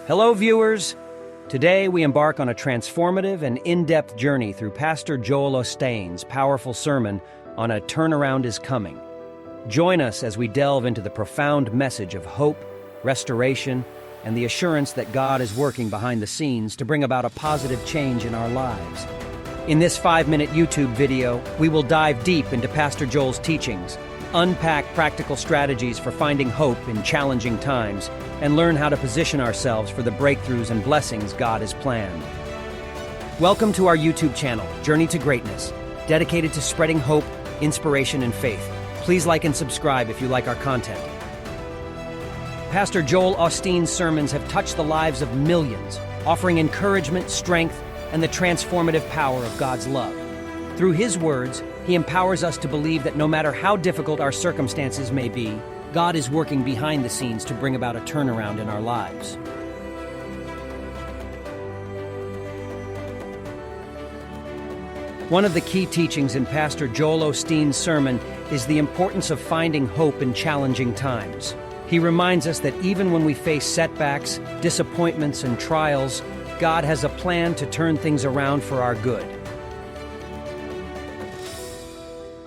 Hello, viewers. Today we embark on a transformative and in-depth journey through Pastor Joel Osteen's powerful sermon on A Turnaround is Coming. Join us as we delve into the profound message of hope, restoration, and the assurance that God is working behind the scenes to bring about a positive change in our lives. In this 5-minute YouTube video, we will dive deep into Pastor Joel's teachings, unpack practical strategies for finding hope in challenging times, and learn how to position ourselves for the breakthroughs and blessings God has planned. Welcome to our YouTube channel, Journey to Greatness, dedicated to spreading hope, inspiration, and faith. Please like and subscribe if you like our content. Pastor Joel Osteen's sermons have touched the lives of millions, offering encouragement, strength, and the transformative power of God's love. Through his words, he empowers us to believe that no matter how difficult our circumstances may be, God is working behind the scenes to bring about a turnaround in our lives. One of the key teachings in Pastor Joel Osteen's sermon is the importance of finding hope in challenging times. He reminds us that even when we face setbacks, disappointments, and trials, God has a plan to turn things around for our good.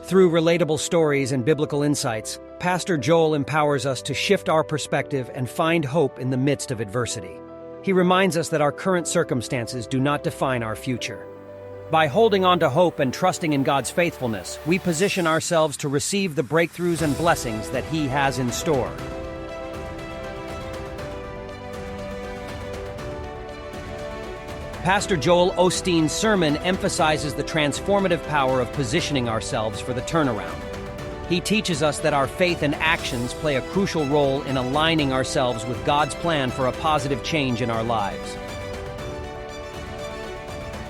Through relatable stories and biblical insights, Pastor Joel empowers us to shift our perspective and find hope in the midst of adversity. He reminds us that our current circumstances do not define our future. By holding on to hope and trusting in God's faithfulness, we position ourselves to receive the breakthroughs and blessings that He has in store. Pastor Joel Osteen's sermon emphasizes the transformative power of positioning ourselves for the turnaround. He teaches us that our faith and actions play a crucial role in aligning ourselves with God's plan for a positive change in our lives.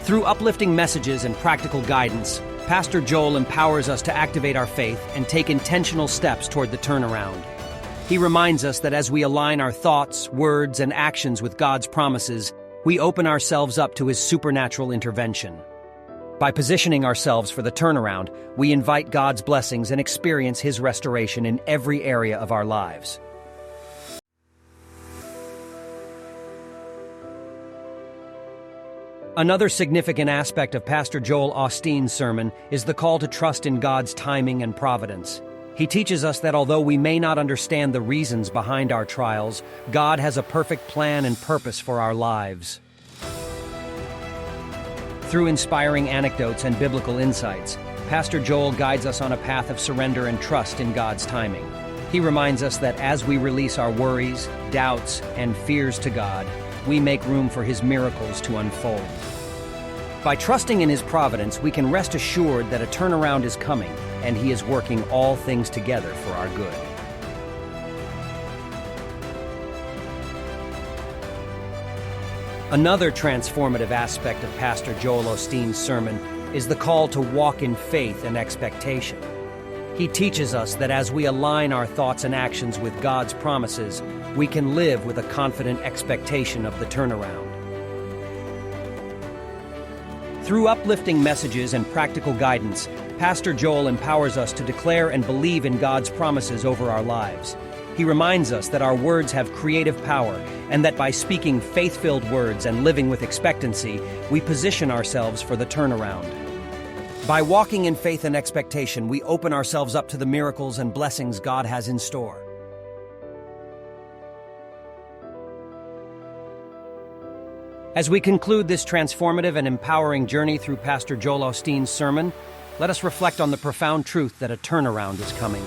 Through uplifting messages and practical guidance, Pastor Joel empowers us to activate our faith and take intentional steps toward the turnaround. He reminds us that as we align our thoughts, words, and actions with God's promises, we open ourselves up to His supernatural intervention. By positioning ourselves for the turnaround, we invite God's blessings and experience His restoration in every area of our lives. Another significant aspect of Pastor Joel Osteen's sermon is the call to trust in God's timing and providence. He teaches us that although we may not understand the reasons behind our trials, God has a perfect plan and purpose for our lives. Through inspiring anecdotes and biblical insights, Pastor Joel guides us on a path of surrender and trust in God's timing. He reminds us that as we release our worries, doubts, and fears to God, we make room for His miracles to unfold. By trusting in His providence, we can rest assured that a turnaround is coming, and He is working all things together for our good. Another transformative aspect of Pastor Joel Osteen's sermon is the call to walk in faith and expectation. He teaches us that as we align our thoughts and actions with God's promises, we can live with a confident expectation of the turnaround. Through uplifting messages and practical guidance, Pastor Joel empowers us to declare and believe in God's promises over our lives. He reminds us that our words have creative power, and that by speaking faith-filled words and living with expectancy, we position ourselves for the turnaround. By walking in faith and expectation, we open ourselves up to the miracles and blessings God has in store. As we conclude this transformative and empowering journey through Pastor Joel Osteen's sermon, let us reflect on the profound truth that a turnaround is coming.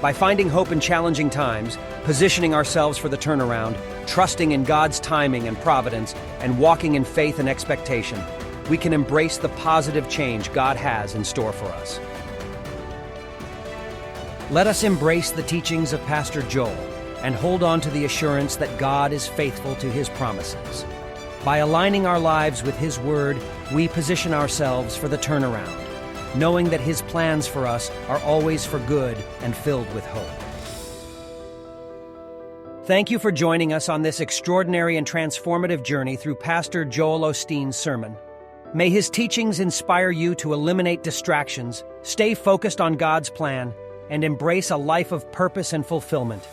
By finding hope in challenging times, positioning ourselves for the turnaround, trusting in God's timing and providence, and walking in faith and expectation, we can embrace the positive change God has in store for us. Let us embrace the teachings of Pastor Joel and hold on to the assurance that God is faithful to His promises. By aligning our lives with His Word, we position ourselves for the turnaround, knowing that His plans for us are always for good and filled with hope. Thank you for joining us on this extraordinary and transformative journey through Pastor Joel Osteen's sermon. May his teachings inspire you to eliminate distractions, stay focused on God's plan, and embrace a life of purpose and fulfillment.